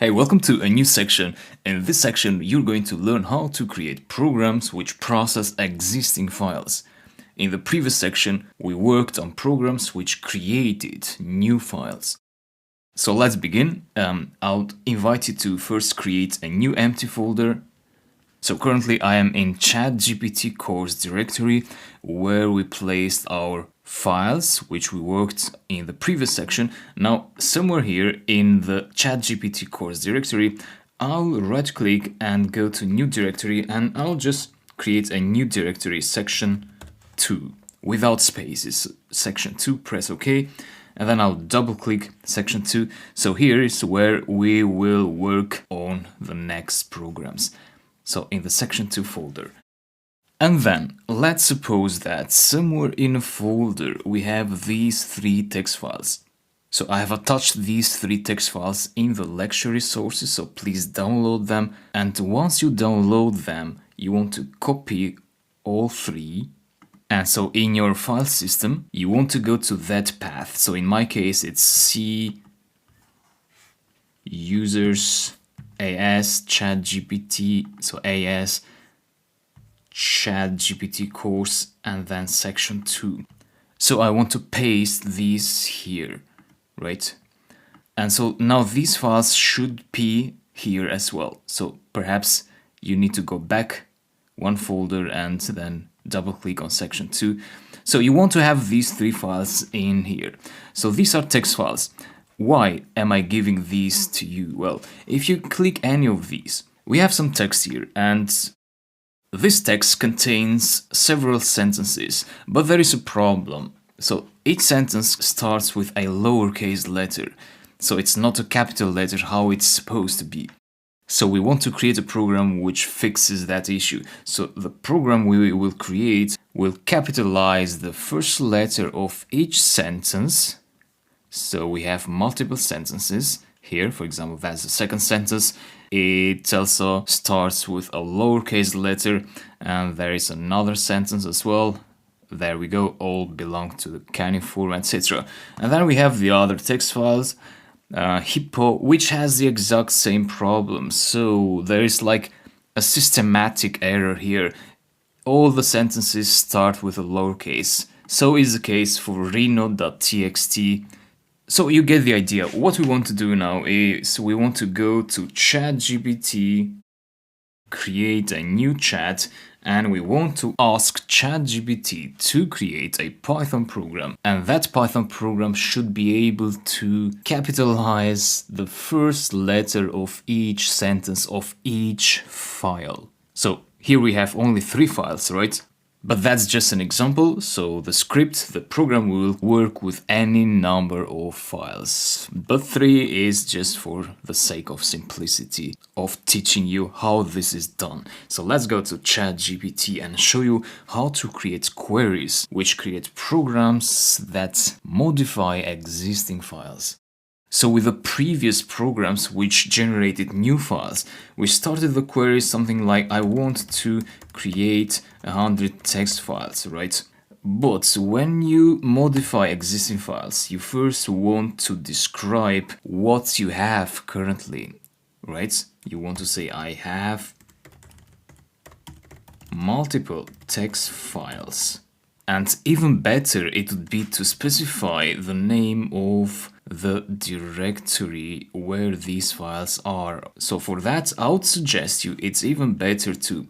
Hey, welcome to a new section. In this section, you're going to learn how to create programs which process existing files. In the previous section, we worked on programs which created new files. So let's begin. I'll invite you to first create a new empty folder. So currently I am in ChatGPT course directory where we placed our files which we worked in the previous section. Now somewhere here in the ChatGPT course directory, I'll right click and go to new directory and I'll just create a new directory, section 2, without spaces. Section 2, press OK. And then I'll double click section 2. So here is where we will work on the next programs. So in the section 2 folder. And then let's suppose that somewhere in a folder we have these 3 text files. So I have attached these 3 text files in the lecture resources, so please download them. And once you download them, you want to copy all 3. And so in your file system, you want to go to that path. So in my case, it's C users AS ChatGPT, so AS ChatGPT course and then section 2. So I want to paste these here, right? And so now these files should be here as well. So perhaps you need to go back one folder and then double click on section 2. So you want to have these 3 files in here. So these are text files. Why am I giving these to you? Well, if you click any of these, we have some text here, and this text contains several sentences, but there is a problem. So each sentence starts with a lowercase letter, so it's not a capital letter how it's supposed to be. So we want to create a program which fixes that issue. So the program we will create will capitalize the first letter of each sentence. So we have multiple sentences here. For example, that's the second sentence. It also starts with a lowercase letter, and there is another sentence as well. There we go, all belong to the cuneiform, etc. And then we have the other text files, Hippo, which has the exact same problem. So there is like a systematic error here. All the sentences start with a lowercase. So is the case for reno.txt. So you get the idea. What we want to do now is we want to go to ChatGPT, create a new chat, and we want to ask ChatGPT to create a Python program. And that Python program should be able to capitalize the first letter of each sentence of each file. So here we have only 3 files, right? But that's just an example, so the script, the program will work with any number of files. But 3 is just for the sake of simplicity, of teaching you how this is done. So let's go to ChatGPT and show you how to create queries, which create programs that modify existing files. So with the previous programs which generated new files, we started the query something like I want to create 100 text files, right? But when you modify existing files, you first want to describe what you have currently, right? You want to say I have multiple text files. And even better, it would be to specify the name of the directory where these files are. So for that, I would suggest you, it's even better to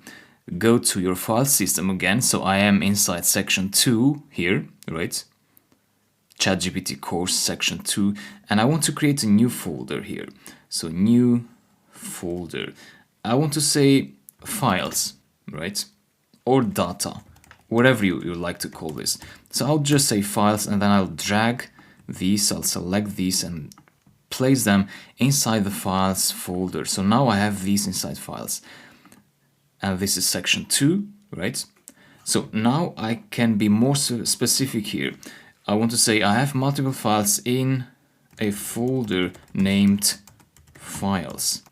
go to your file system again. So I am inside section 2 here, right? ChatGPT course section 2, and I want to create a new folder here. So new folder. I want to say files, right? Or data, whatever you like to call this. So I'll just say files, and then I'll drag these, I'll select these and place them inside the files folder. So now I have these inside files. And this is section 2, right? So now I can be more specific here. I want to say I have multiple files in a folder named files.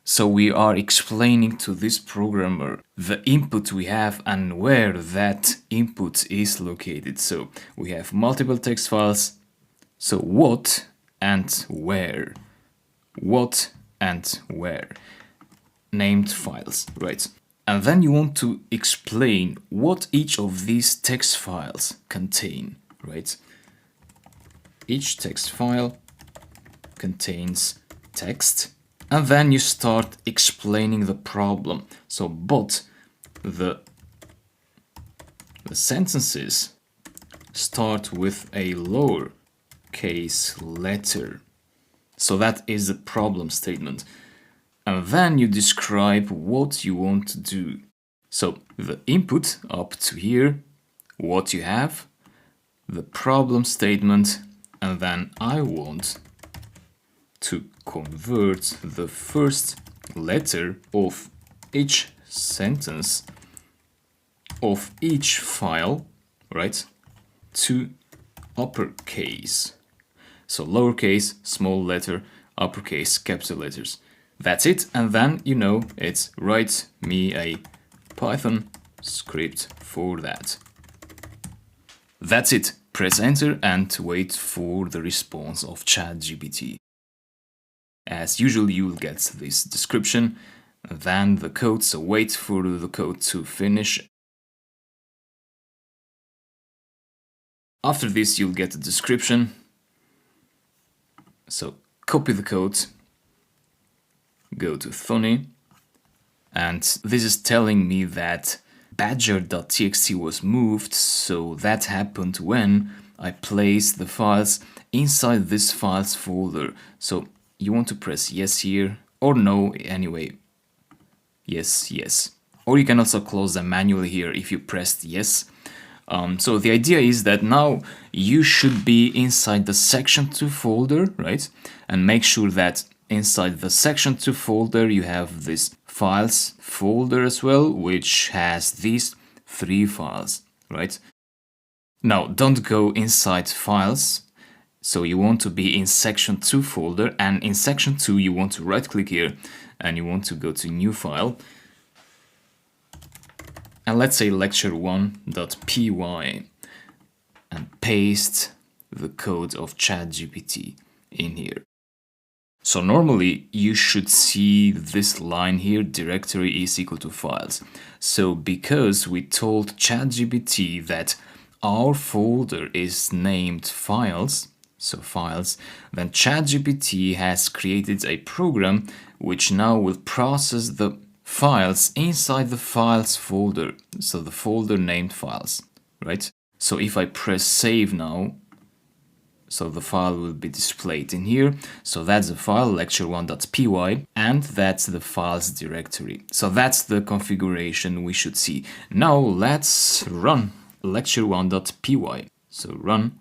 So we are explaining to this programmer the input we have and where that input is located. So we have multiple text files. So what and where. What and where. Named files, right? And then you want to explain what each of these text files contain, right? Each text file contains text, and then you start explaining the problem. So, but the sentences start with a lowercase letter. So that is the problem statement. And then you describe what you want to do. So the input up to here, what you have, the problem statement, and then I want to convert the first letter of each sentence of each file, right, to uppercase. So lowercase, small letter, uppercase, capital letters. That's it, and then you know it's write me a Python script for that. That's it. Press enter and wait for the response of ChatGPT. As usual, you will get this description, then the code, so wait for the code to finish. After this, you'll get the description. So copy the code, go to Thony, and this is telling me that badger.txt was moved, so that happened when I placed the files inside this files folder. So you want to press yes here, or no, anyway. Yes, yes. Or you can also close them manually here if you pressed yes. So the idea is that now you should be inside the section2 folder, right? And make sure that inside the section2 folder you have this files folder as well, which has these 3 files, right? Now don't go inside files. So you want to be in section2 folder, and in section2 you want to right click here and you want to go to new file. And let's say lecture1.py and paste the code of ChatGPT in here. So normally you should see this line here, directory is equal to files. So because we told ChatGPT that our folder is named files, so files, then ChatGPT has created a program which now will process the files inside the files folder, so the folder named files, right? So if I press save now, so the file will be displayed in here. So that's the file lecture1.py, and that's the files directory. So that's the configuration we should see. Now let's run lecture1.py. So run,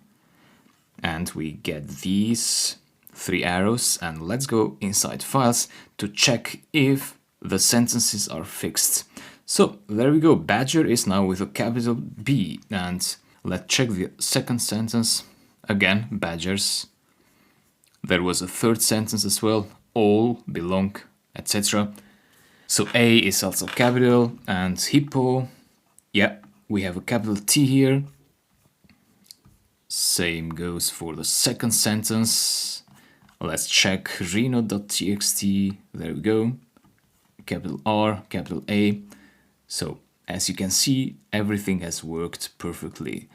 and we get these 3 arrows, and let's go inside files to check if the sentences are fixed. So there we go, Badger is now with a capital B, and let's check the second sentence. Again, Badgers. There was a third sentence as well, all, belong, etc. So A is also capital, and hippo, yeah, we have a capital T here. Same goes for the second sentence. Let's check reno.txt, there we go. Capital R, capital A. So as you can see, everything has worked perfectly.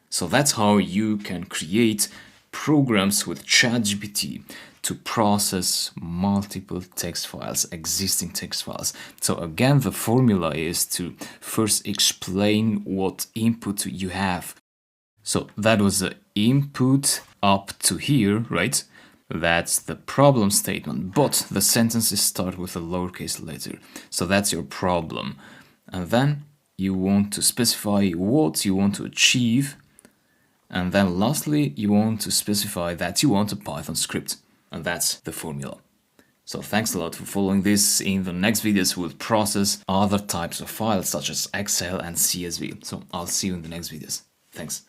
So that's how you can create programs with ChatGPT to process multiple text files, existing text files. So again, the formula is to first explain what input you have. So that was the input up to here, right? That's the problem statement, but the sentences start with a lowercase letter. So that's your problem. And then you want to specify what you want to achieve. And then lastly, you want to specify that you want a Python script. And that's the formula. So thanks a lot for following this. In the next videos, we'll process other types of files such as Excel and CSV. So I'll see you in the next videos. Thanks.